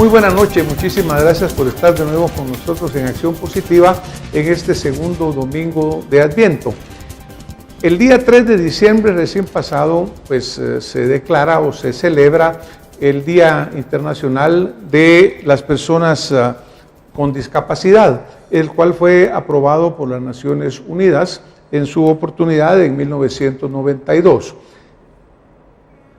Muy buenas noches, muchísimas gracias por estar de nuevo con nosotros en Acción Positiva en este segundo domingo de Adviento. El día 3 de diciembre recién pasado, pues se declara o se celebra el Día Internacional de las Personas con Discapacidad, el cual fue aprobado por las Naciones Unidas en su oportunidad en 1992.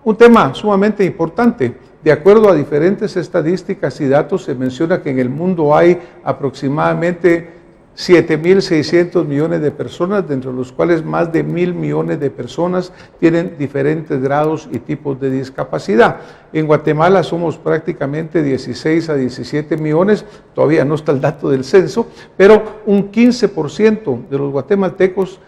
Un tema sumamente importante. De acuerdo a diferentes estadísticas y datos, se menciona que en el mundo hay aproximadamente 7.600 millones de personas, dentro de los cuales más de 1.000 millones de personas tienen diferentes grados y tipos de discapacidad. En Guatemala somos prácticamente 16 a 17 millones, todavía no está el dato del censo, pero un 15% de los guatemaltecos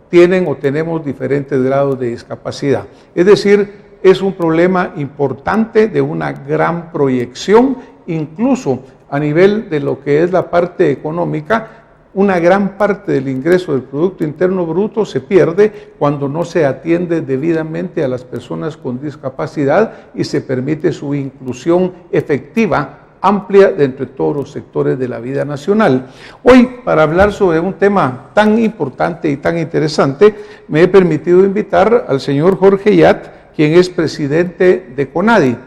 tienen o tenemos diferentes grados de discapacidad. Es decir, es un problema importante de una gran proyección, incluso a nivel de lo que es la parte económica. Una gran parte del ingreso del Producto Interno Bruto se pierde cuando no se atiende debidamente a las personas con discapacidad y se permite su inclusión efectiva, amplia, dentro de todos los sectores de la vida nacional. Hoy, para hablar sobre un tema tan importante y tan interesante, me he permitido invitar al señor Jorge Yat, quien es presidente de CONADI,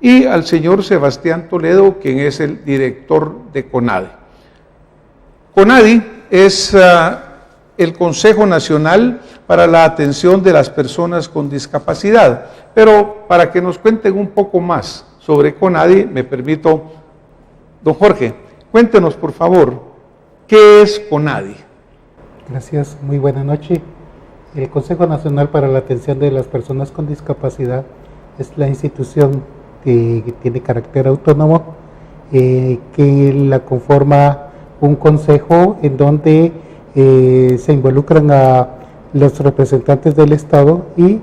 y al señor Sebastián Toledo, quien es el director de CONADI. CONADI es el Consejo Nacional para la Atención de las Personas con Discapacidad, pero para que nos cuenten un poco más sobre CONADI, me permito, don Jorge, cuéntenos por favor, ¿qué es CONADI? Gracias, muy buena noche. El Consejo Nacional para la Atención de las Personas con Discapacidad es la institución que tiene carácter autónomo, que la conforma un consejo en donde se involucran a los representantes del Estado y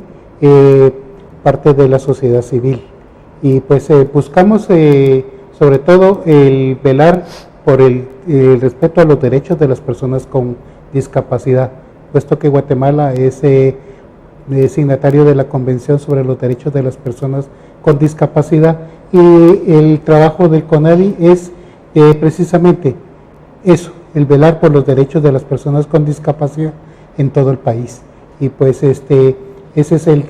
parte de la sociedad civil. Y pues buscamos sobre todo el velar por el respeto a los derechos de las personas con discapacidad, puesto que Guatemala es signatario de la Convención sobre los Derechos de las Personas con Discapacidad, y el trabajo del CONADI es precisamente eso, el velar por los derechos de las personas con discapacidad en todo el país. Y pues ese es el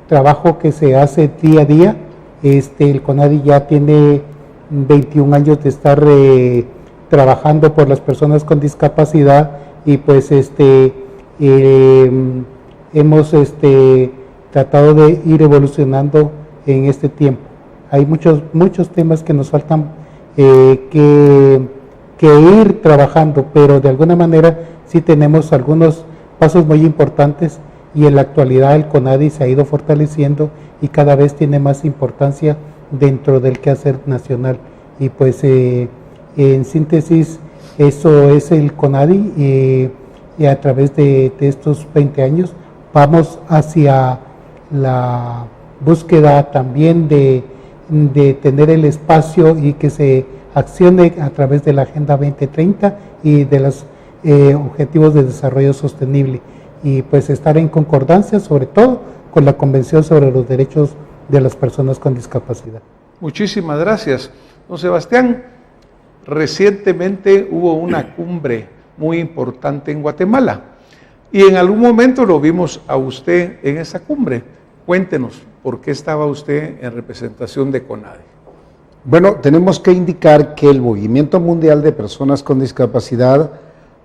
trabajo que se hace día a día. El CONADI ya tiene 21 años de estar trabajando por las personas con discapacidad, y pues hemos tratado de ir evolucionando en este tiempo. Hay muchos temas que nos faltan que ir trabajando, pero de alguna manera sí tenemos algunos pasos muy importantes, y en la actualidad el CONADI se ha ido fortaleciendo y cada vez tiene más importancia dentro del quehacer nacional. Y pues en síntesis, eso es el CONADI, y a través de estos 20 años vamos hacia la búsqueda también de tener el espacio y que se accione a través de la Agenda 2030 y de los Objetivos de Desarrollo Sostenible, y pues estar en concordancia sobre todo con la Convención sobre los Derechos de las Personas con Discapacidad. Muchísimas gracias. Don Sebastián, recientemente hubo una cumbre muy importante en Guatemala, y en algún momento lo vimos a usted en esa cumbre. Cuéntenos, ¿por qué estaba usted en representación de CONADI? Bueno, tenemos que indicar que el Movimiento Mundial de Personas con Discapacidad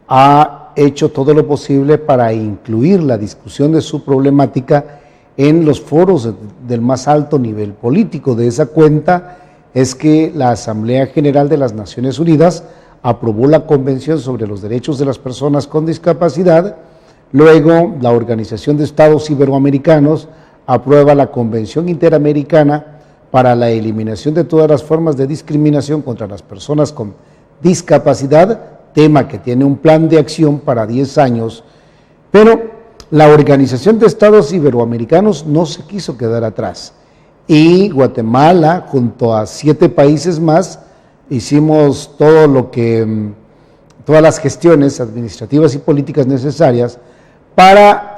ha hecho todo lo posible para incluir la discusión de su problemática en los foros del más alto nivel político. De esa cuenta es que la Asamblea General de las Naciones Unidas aprobó la Convención sobre los Derechos de las Personas con Discapacidad. Luego, la Organización de Estados Iberoamericanos aprueba la Convención Interamericana para la eliminación de todas las formas de discriminación contra las personas con discapacidad, tema que tiene un plan de acción para 10 años, pero la Organización de Estados Iberoamericanos no se quiso quedar atrás, y Guatemala, junto a 7 países más, hicimos todas las gestiones administrativas y políticas necesarias para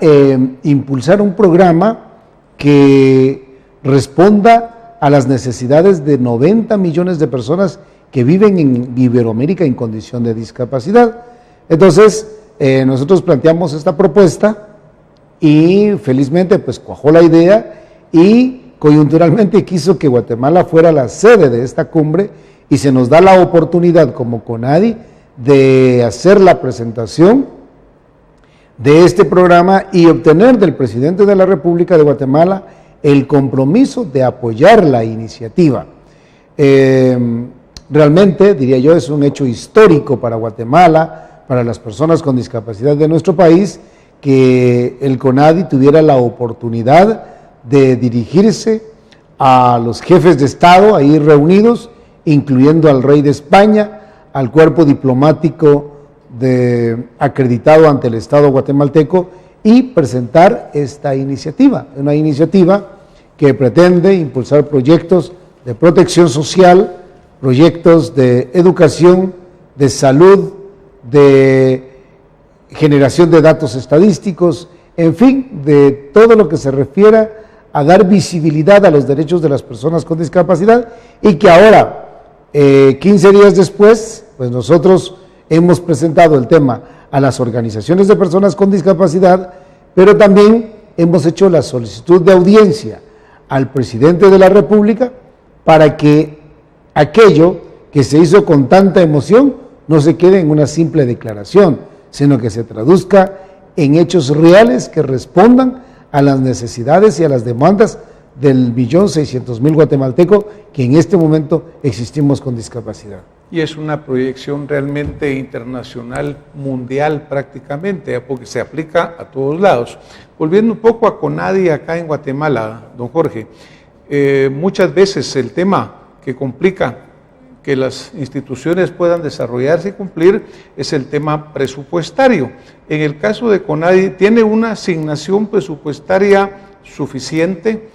impulsar un programa que responda a las necesidades de 90 millones de personas que viven en Iberoamérica en condición de discapacidad. Entonces, nosotros planteamos esta propuesta y felizmente pues cuajó la idea y coyunturalmente quiso que Guatemala fuera la sede de esta cumbre y se nos da la oportunidad como CONADI de hacer la presentación de este programa y obtener del presidente de la República de Guatemala el compromiso de apoyar la iniciativa. Realmente, diría yo, es un hecho histórico para Guatemala, para las personas con discapacidad de nuestro país, que el CONADI tuviera la oportunidad de dirigirse a los jefes de Estado ahí reunidos, incluyendo al rey de España, al cuerpo diplomático acreditado ante el Estado guatemalteco y presentar esta iniciativa, una iniciativa que pretende impulsar proyectos de protección social, proyectos de educación, de salud, de generación de datos estadísticos, en fin, de todo lo que se refiera a dar visibilidad a los derechos de las personas con discapacidad y que ahora, 15 días después, pues nosotros hemos presentado el tema a las organizaciones de personas con discapacidad, pero también hemos hecho la solicitud de audiencia al presidente de la República para que aquello que se hizo con tanta emoción no se quede en una simple declaración, sino que se traduzca en hechos reales que respondan a las necesidades y a las demandas del 1.600.000 guatemaltecos que en este momento existimos con discapacidad. Y es una proyección realmente internacional, mundial prácticamente, porque se aplica a todos lados. Volviendo un poco a CONADI acá en Guatemala, don Jorge, muchas veces el tema que complica que las instituciones puedan desarrollarse y cumplir es el tema presupuestario. En el caso de CONADI, ¿tiene una asignación presupuestaria suficiente,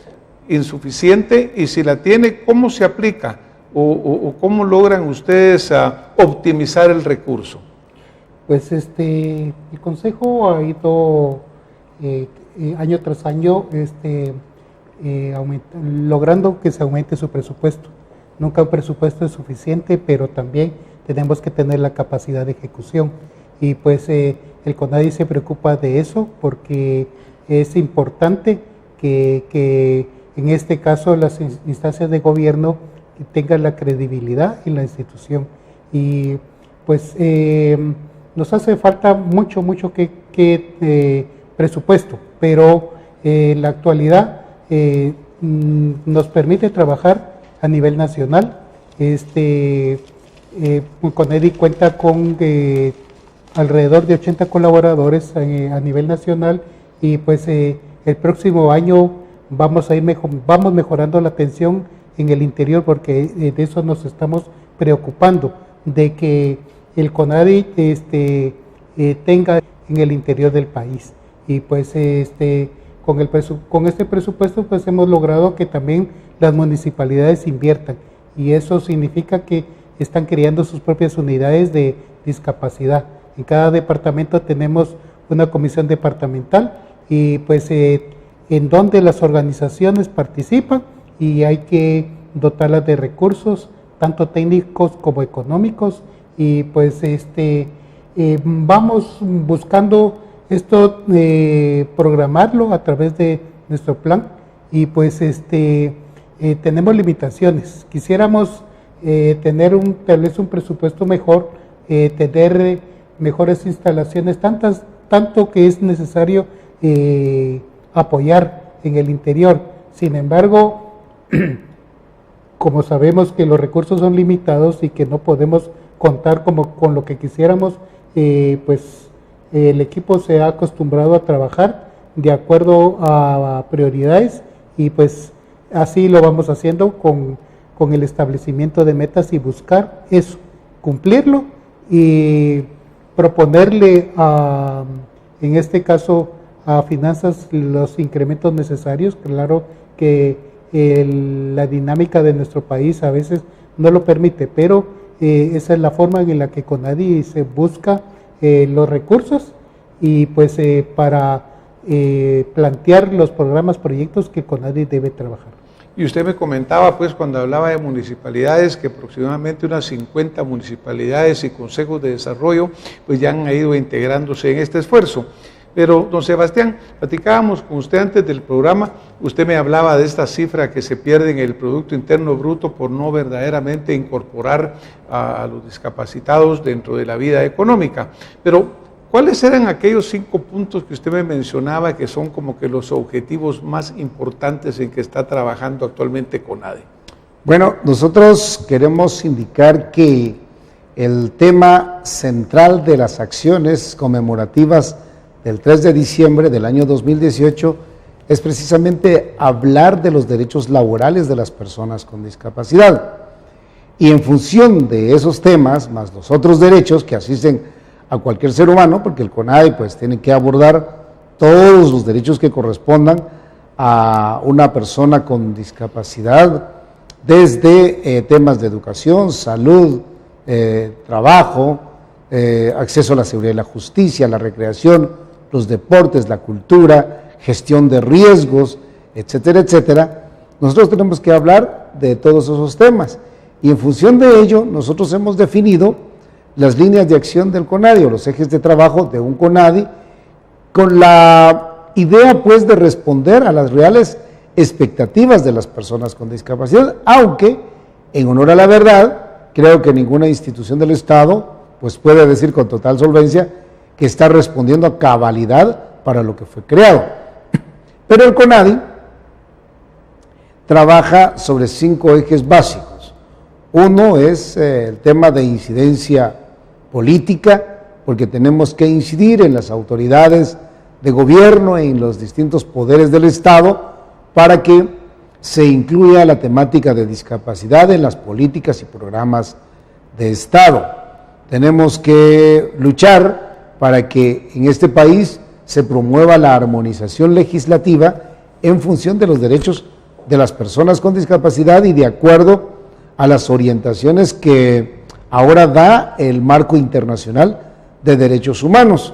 insuficiente? Y si la tiene, ¿cómo se aplica? ¿O cómo logran ustedes optimizar el recurso? Pues el Consejo ha ido año tras año logrando que se aumente su presupuesto. Nunca un presupuesto es suficiente, pero también tenemos que tener la capacidad de ejecución. Y pues el CONADI se preocupa de eso porque es importante que en este caso las instancias de gobierno tengan la credibilidad en la institución. Y pues nos hace falta mucho que presupuesto, pero la actualidad nos permite trabajar a nivel nacional. CONADI cuenta con alrededor de 80 colaboradores a nivel nacional y pues el próximo año vamos mejorando la atención en el interior porque de eso nos estamos preocupando, de que el CONADI tenga en el interior del país. Y pues con este presupuesto pues hemos logrado que también las municipalidades inviertan y eso significa que están creando sus propias unidades de discapacidad. En cada departamento tenemos una comisión departamental y pues en donde las organizaciones participan y hay que dotarlas de recursos tanto técnicos como económicos y pues vamos buscando esto, programarlo a través de nuestro plan y pues tenemos limitaciones. Quisiéramos tener tal vez un presupuesto mejor, tener mejores instalaciones, tanto que es necesario apoyar en el interior. Sin embargo, como sabemos que los recursos son limitados y que no podemos contar con lo que quisiéramos, pues el equipo se ha acostumbrado a trabajar de acuerdo a prioridades y pues así lo vamos haciendo con el establecimiento de metas y buscar eso, cumplirlo y proponerle en este caso a finanzas los incrementos necesarios. Claro que la dinámica de nuestro país a veces no lo permite, pero esa es la forma en la que CONADI se busca los recursos y pues para plantear los programas, proyectos que CONADI debe trabajar. Y usted me comentaba, pues, cuando hablaba de municipalidades, que aproximadamente unas 50 municipalidades y consejos de desarrollo, pues ya han ido integrándose en este esfuerzo. Pero, don Sebastián, platicábamos con usted antes del programa, usted me hablaba de esta cifra que se pierde en el Producto Interno Bruto por no verdaderamente incorporar a los discapacitados dentro de la vida económica. Pero, ¿cuáles eran aquellos 5 puntos que usted me mencionaba que son como que los objetivos más importantes en que está trabajando actualmente CONADE? Bueno, nosotros queremos indicar que el tema central de las acciones conmemorativas del 3 de diciembre del año 2018 es precisamente hablar de los derechos laborales de las personas con discapacidad. Y en función de esos temas, más los otros derechos que asisten a cualquier ser humano, porque el CONADE pues tiene que abordar todos los derechos que correspondan a una persona con discapacidad, desde temas de educación, salud, trabajo, acceso a la seguridad y la justicia, la recreación, los deportes, la cultura, gestión de riesgos, etcétera, etcétera. Nosotros tenemos que hablar de todos esos temas y en función de ello nosotros hemos definido las líneas de acción del CONADI o los ejes de trabajo de un CONADI con la idea pues de responder a las reales expectativas de las personas con discapacidad, aunque en honor a la verdad creo que ninguna institución del Estado pues puede decir con total solvencia que está respondiendo a cabalidad para lo que fue creado. Pero el CONADI trabaja sobre 5 ejes básicos. Uno es el tema de incidencia política, porque tenemos que incidir en las autoridades de gobierno, en los distintos poderes del Estado, para que se incluya la temática de discapacidad en las políticas y programas de Estado. Tenemos que luchar para que en este país se promueva la armonización legislativa en función de los derechos de las personas con discapacidad y de acuerdo a las orientaciones que ahora da el marco internacional de derechos humanos.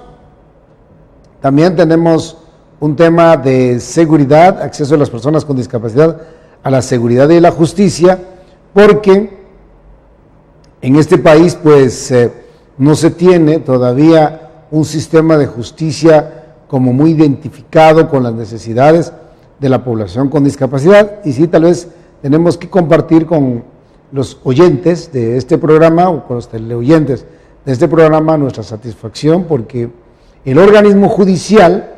También tenemos un tema de seguridad, acceso de las personas con discapacidad a la seguridad y la justicia, porque en este país pues no se tiene todavía un sistema de justicia como muy identificado con las necesidades de la población con discapacidad, y sí, tal vez tenemos que compartir con los oyentes de este programa o con los teleoyentes de este programa nuestra satisfacción porque el organismo judicial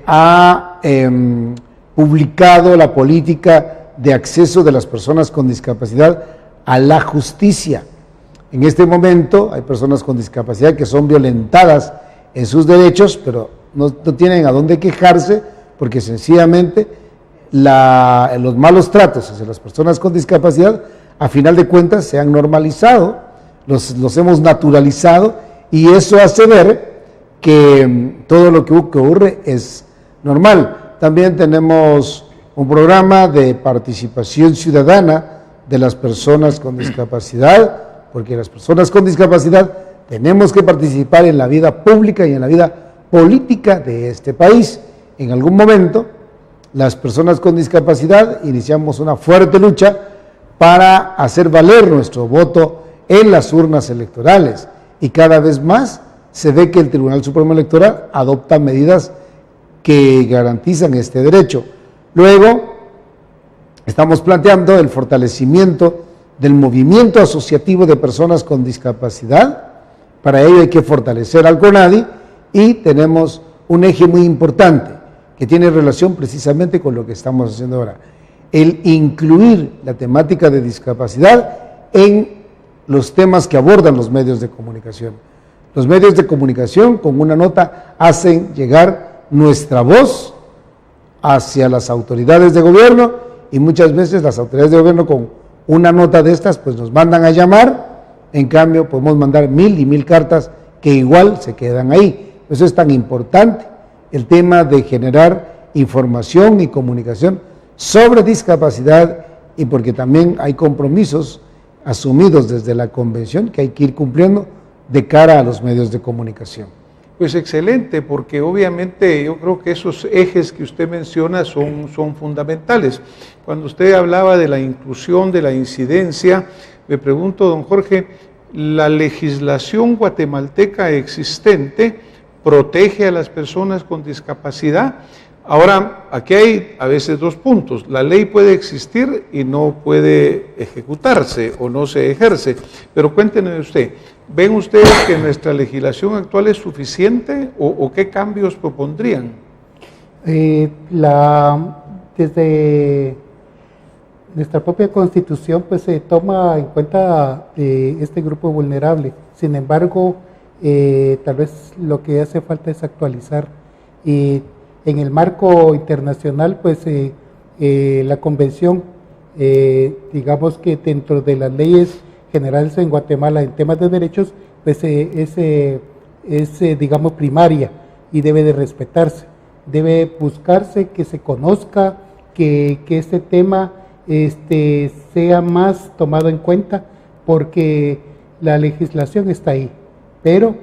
ha publicado la política de acceso de las personas con discapacidad a la justicia. En este momento hay personas con discapacidad que son violentadas en sus derechos, pero no tienen a dónde quejarse porque sencillamente los malos tratos hacia las personas con discapacidad a final de cuentas se han normalizado, los hemos naturalizado y eso hace ver que todo lo que ocurre es normal. También tenemos un programa de participación ciudadana de las personas con discapacidad, porque las personas con discapacidad tenemos que participar en la vida pública y en la vida política de este país. En algún momento, las personas con discapacidad iniciamos una fuerte lucha para hacer valer nuestro voto en las urnas electorales y cada vez más se ve que el Tribunal Supremo Electoral adopta medidas que garantizan este derecho. Luego, estamos planteando el fortalecimiento del movimiento asociativo de personas con discapacidad. Para ello hay que fortalecer al CONADI y tenemos un eje muy importante que tiene relación precisamente con lo que estamos haciendo ahora, el incluir la temática de discapacidad en los temas que abordan los medios de comunicación. Los medios de comunicación con una nota hacen llegar nuestra voz hacia las autoridades de gobierno y muchas veces las autoridades de gobierno con una nota de estas pues nos mandan a llamar, en cambio podemos mandar 1000 y 1000 cartas que igual se quedan ahí. Eso es tan importante, el tema de generar información y comunicación sobre discapacidad y porque también hay compromisos asumidos desde la convención que hay que ir cumpliendo de cara a los medios de comunicación. Pues excelente, porque obviamente yo creo que esos ejes que usted menciona son fundamentales. Cuando usted hablaba de la inclusión, de la incidencia, me pregunto, don Jorge, ¿la legislación guatemalteca existente protege a las personas con discapacidad? Ahora, aquí hay a veces dos puntos. La ley puede existir y no puede ejecutarse o no se ejerce. Pero cuéntenme usted, ¿ven ustedes que nuestra legislación actual es suficiente o qué cambios propondrían? Desde nuestra propia Constitución pues se toma en cuenta este grupo vulnerable. Sin embargo, tal vez lo que hace falta es actualizar. En el marco internacional, pues la convención, digamos que dentro de las leyes generales en Guatemala en temas de derechos, pues es digamos, primaria y debe de respetarse. Debe buscarse que se conozca, que este tema sea más tomado en cuenta, porque la legislación está ahí, pero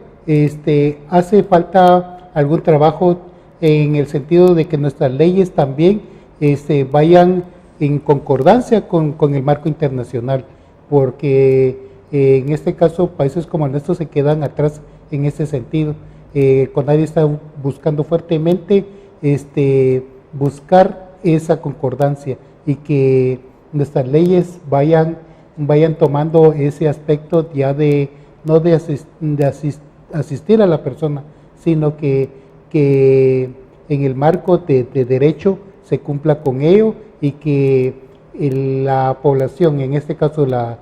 hace falta algún trabajo en el sentido de que nuestras leyes también vayan en concordancia con el marco internacional, porque en este caso países como el nuestro se quedan atrás en ese sentido. CONADI está buscando fuertemente buscar esa concordancia y que nuestras leyes vayan tomando ese aspecto ya no de asistir a la persona, sino que en el marco de derecho se cumpla con ello y que la población, en este caso la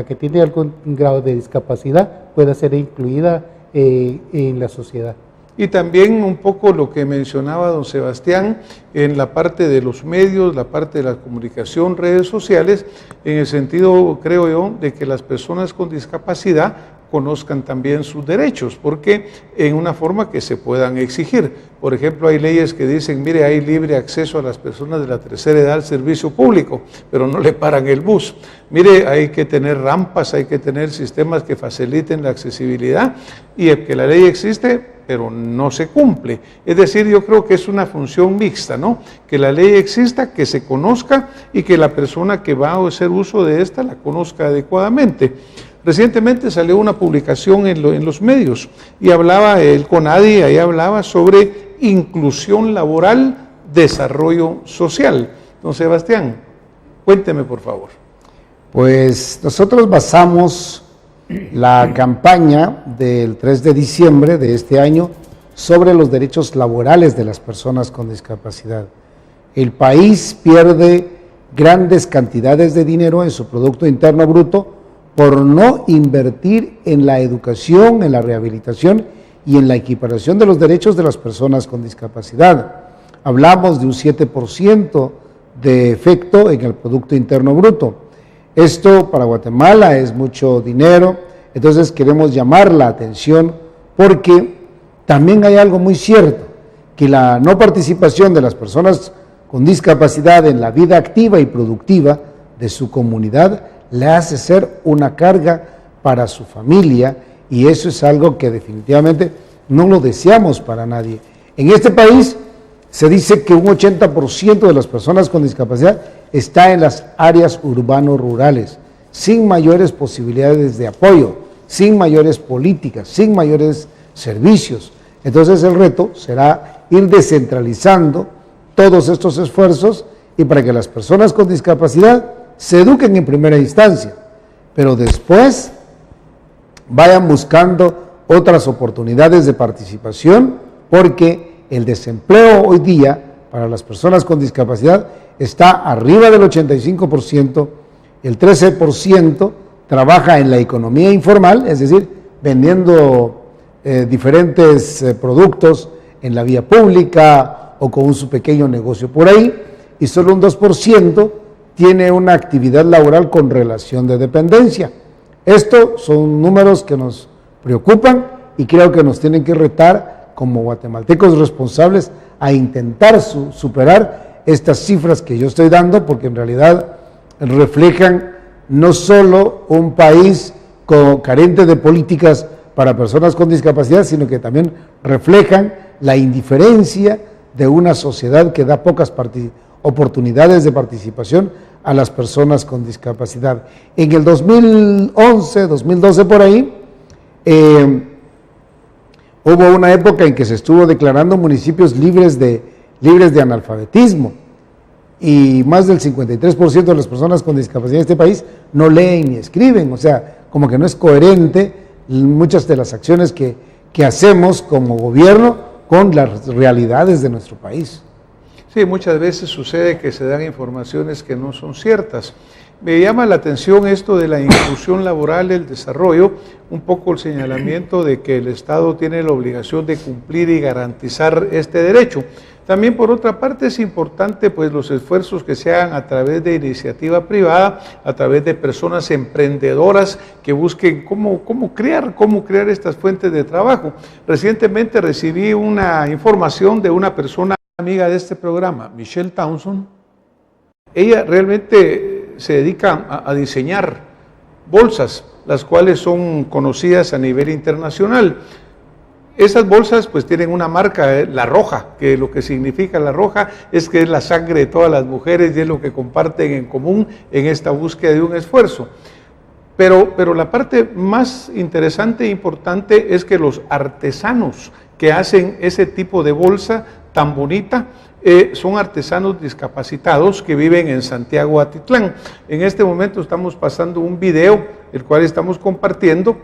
que tiene algún grado de discapacidad, pueda ser incluida en la sociedad. Y también un poco lo que mencionaba don Sebastián en la parte de los medios, la parte de la comunicación, redes sociales, en el sentido, creo yo, de que las personas con discapacidad conozcan también sus derechos, porque en una forma que se puedan exigir. Por ejemplo, hay leyes que dicen, mire, hay libre acceso a las personas de la tercera edad al servicio público, pero no le paran el bus. Mire, hay que tener rampas, hay que tener sistemas que faciliten la accesibilidad, y que la ley existe, pero no se cumple. Es decir, yo creo que es una función mixta, ¿no? Que la ley exista, que se conozca y que la persona que va a hacer uso de esta la conozca adecuadamente. Recientemente salió una publicación en los medios y hablaba el CONADI, ahí hablaba sobre inclusión laboral, desarrollo social. Don Sebastián, cuénteme por favor. Pues nosotros basamos la campaña del 3 de diciembre de este año sobre los derechos laborales de las personas con discapacidad. El país pierde grandes cantidades de dinero en su Producto Interno Bruto por no invertir en la educación, en la rehabilitación y en la equiparación de los derechos de las personas con discapacidad. Hablamos de un 7% de efecto en el Producto Interno Bruto. Esto para Guatemala es mucho dinero, entonces queremos llamar la atención porque también hay algo muy cierto, que la no participación de las personas con discapacidad en la vida activa y productiva de su comunidad le hace ser una carga para su familia, y eso es algo que definitivamente no lo deseamos para nadie. En este país se dice que un 80% de las personas con discapacidad está en las áreas urbano-rurales, sin mayores posibilidades de apoyo, sin mayores políticas, sin mayores servicios. Entonces el reto será ir descentralizando todos estos esfuerzos y para que las personas con discapacidad se eduquen en primera instancia, pero después vayan buscando otras oportunidades de participación, porque el desempleo hoy día para las personas con discapacidad está arriba del 85%, el 13% trabaja en la economía informal, es decir, vendiendo diferentes productos en la vía pública o con su pequeño negocio por ahí, y solo un 2% tiene una actividad laboral con relación de dependencia. Estos son números que nos preocupan y creo que nos tienen que retar como guatemaltecos responsables a intentar superar estas cifras que yo estoy dando, porque en realidad reflejan no solo un país carente de políticas para personas con discapacidad, sino que también reflejan la indiferencia de una sociedad que da pocas oportunidades de participación a las personas con discapacidad. En el 2011, 2012 por ahí, hubo una época en que se estuvo declarando municipios libres de analfabetismo, y más del 53% de las personas con discapacidad en este país no leen ni escriben, o sea, como que no es coherente muchas de las acciones que hacemos como gobierno con las realidades de nuestro país. Sí, muchas veces sucede que se dan informaciones que no son ciertas. Me llama la atención esto de la inclusión laboral, el desarrollo, un poco el señalamiento de que el Estado tiene la obligación de cumplir y garantizar este derecho. También, por otra parte, es importante pues los esfuerzos que se hagan a través de iniciativa privada, a través de personas emprendedoras que busquen cómo crear estas fuentes de trabajo. Recientemente recibí una información de una persona amiga de este programa, Michelle Townsend. Ella realmente se dedica a diseñar bolsas, las cuales son conocidas a nivel internacional. Esas bolsas pues tienen una marca, La Roja, que lo que significa La Roja es que es la sangre de todas las mujeres y es lo que comparten en común en esta búsqueda de un esfuerzo. Pero la parte más interesante e importante es que los artesanos que hacen ese tipo de bolsa tan bonita son artesanos discapacitados que viven en Santiago Atitlán. En este momento estamos pasando un video, el cual estamos compartiendo.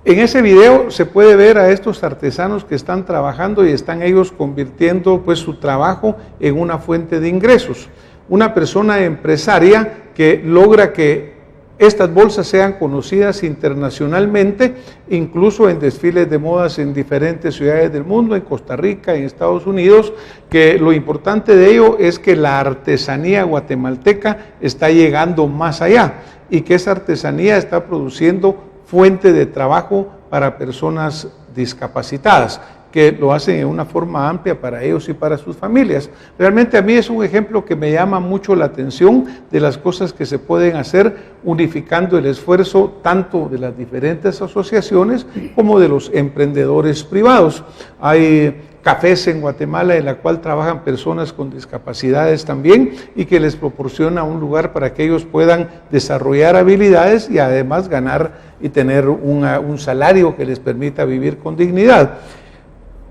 En ese video se puede ver a estos artesanos que están trabajando y están ellos convirtiendo pues su trabajo en una fuente de ingresos. Una persona empresaria que logra que estas bolsas sean conocidas internacionalmente, incluso en desfiles de modas en diferentes ciudades del mundo, en Costa Rica, en Estados Unidos, que lo importante de ello es que la artesanía guatemalteca está llegando más allá y que esa artesanía está produciendo fuente de trabajo para personas discapacitadas, que lo hacen en una forma amplia para ellos y para sus familias. Realmente a mí es un ejemplo que me llama mucho la atención de las cosas que se pueden hacer unificando el esfuerzo tanto de las diferentes asociaciones como de los emprendedores privados. Hay cafés en Guatemala en la cual trabajan personas con discapacidades también y que les proporciona un lugar para que ellos puedan desarrollar habilidades y además ganar y tener un salario que les permita vivir con dignidad.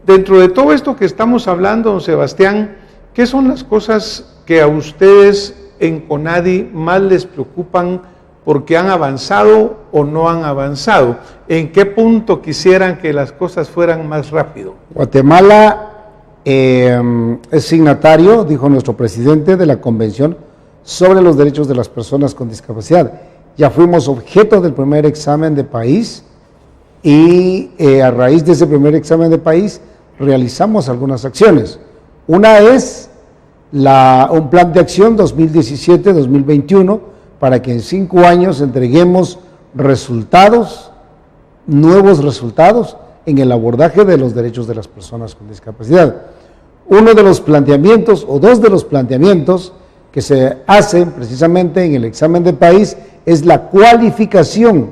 Dentro de todo esto que estamos hablando, don Sebastián, ¿qué son las cosas que a ustedes en CONADI más les preocupan porque han avanzado o no han avanzado? ¿En qué punto quisieran que las cosas fueran más rápido? Guatemala es signatario, dijo nuestro presidente, de la Convención sobre los Derechos de las Personas con Discapacidad. Ya fuimos objeto del primer examen de país y a raíz de ese primer examen de país realizamos algunas acciones. Una es un plan de acción 2017-2021 para que en 5 años entreguemos nuevos resultados en el abordaje de los derechos de las personas con discapacidad. Uno de los planteamientos o dos de los planteamientos que se hacen precisamente en el examen de país es la cualificación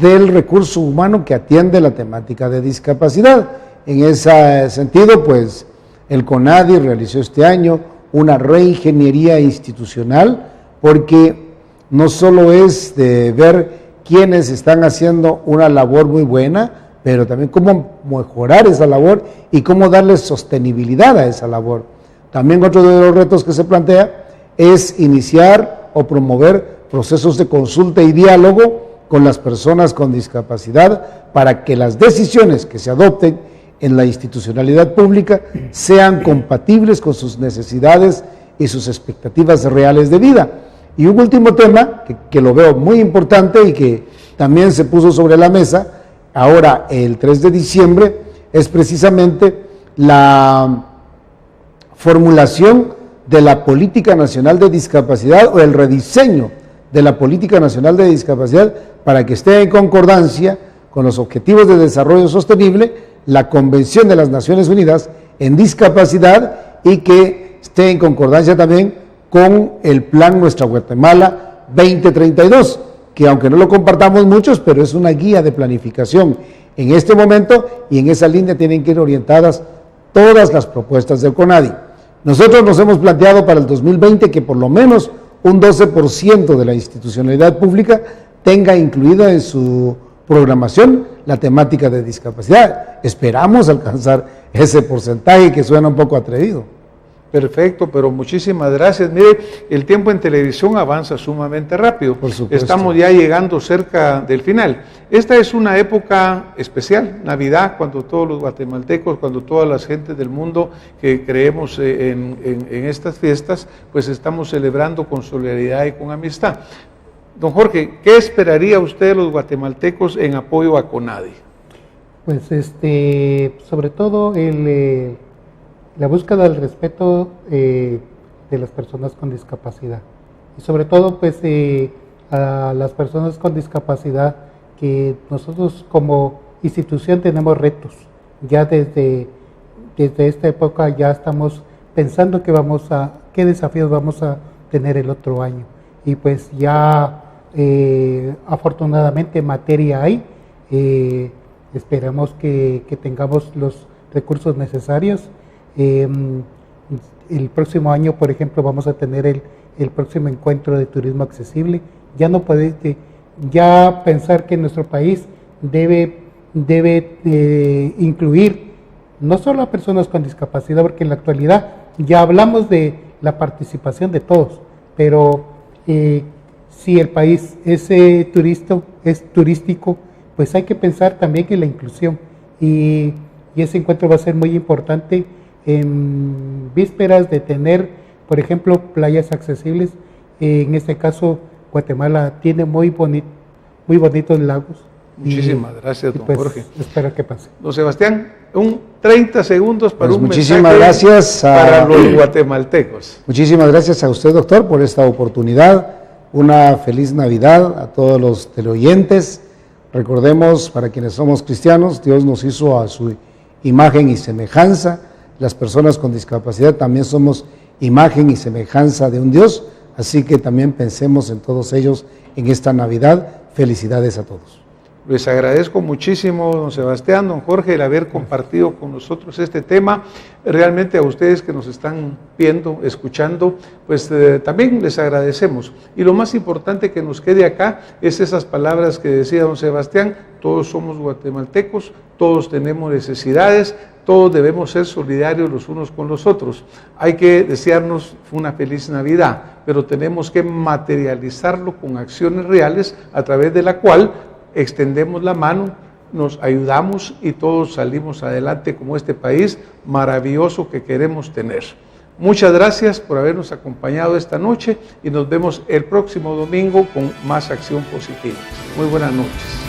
del recurso humano que atiende la temática de discapacidad. En ese sentido, pues, el CONADI realizó este año una reingeniería institucional, porque no solo es de ver quiénes están haciendo una labor muy buena, pero también cómo mejorar esa labor y cómo darle sostenibilidad a esa labor. También otro de los retos que se plantea es iniciar o promover procesos de consulta y diálogo con las personas con discapacidad para que las decisiones que se adopten en la institucionalidad pública sean compatibles con sus necesidades y sus expectativas reales de vida. Y un último tema que lo veo muy importante y que también se puso sobre la mesa ahora el 3 de diciembre es precisamente la formulación de la Política Nacional de Discapacidad o el rediseño de la Política Nacional de Discapacidad para que esté en concordancia con los Objetivos de Desarrollo Sostenible, la Convención de las Naciones Unidas en Discapacidad y que esté en concordancia también con el Plan Nuestra Guatemala 2032, que aunque no lo compartamos muchos, pero es una guía de planificación en este momento, y en esa línea tienen que ir orientadas todas las propuestas del CONADI. Nosotros nos hemos planteado para el 2020 que por lo menos un 12% de la institucionalidad pública tenga incluida en su programación la temática de discapacidad. Esperamos alcanzar ese porcentaje, que suena un poco atrevido. Perfecto, pero muchísimas gracias. Mire, el tiempo en televisión avanza sumamente rápido. Por supuesto. Estamos ya llegando cerca del final. Esta es una época especial, Navidad, cuando todos los guatemaltecos, cuando todas las gentes del mundo que creemos en estas fiestas, pues estamos celebrando con solidaridad y con amistad. Don Jorge, ¿qué esperaría usted de los guatemaltecos en apoyo a CONADI? Pues sobre todo la búsqueda del respeto de las personas con discapacidad, y sobre todo pues a las personas con discapacidad, que nosotros como institución tenemos retos. Ya desde esta época ya estamos pensando qué desafíos vamos a tener el otro año, y pues ya afortunadamente materia hay. Esperamos que tengamos los recursos necesarios. El próximo año, por ejemplo, vamos a tener el próximo encuentro de turismo accesible. Ya no puede ya pensar que nuestro país debe incluir no solo a personas con discapacidad, porque en la actualidad ya hablamos de la participación de todos, pero si el país es turístico, pues hay que pensar también en la inclusión, y ese encuentro va a ser muy importante en vísperas de tener, por ejemplo, playas accesibles. En este caso, Guatemala tiene muy bonitos lagos. Muchísimas gracias, don pues, Jorge. Espero que pase. Don Sebastián, 30 segundos para Pues un muchísimas mensaje gracias para los guatemaltecos. Muchísimas gracias a usted, doctor, por esta oportunidad. Una feliz Navidad a todos los teleoyentes. Recordemos, para quienes somos cristianos, Dios nos hizo a su imagen y semejanza. Las personas con discapacidad también somos imagen y semejanza de un Dios, así que también pensemos en todos ellos en esta Navidad. Felicidades a todos. Les agradezco muchísimo, don Sebastián, don Jorge, el haber compartido con nosotros este tema. Realmente a ustedes que nos están viendo, escuchando, pues también les agradecemos. Y lo más importante que nos quede acá es esas palabras que decía don Sebastián: todos somos guatemaltecos, todos tenemos necesidades, todos debemos ser solidarios los unos con los otros. Hay que desearnos una feliz Navidad, pero tenemos que materializarlo con acciones reales, a través de la cual extendemos la mano, nos ayudamos y todos salimos adelante como este país maravilloso que queremos tener. Muchas gracias por habernos acompañado esta noche, y nos vemos el próximo domingo con más acción positiva. Muy buenas noches.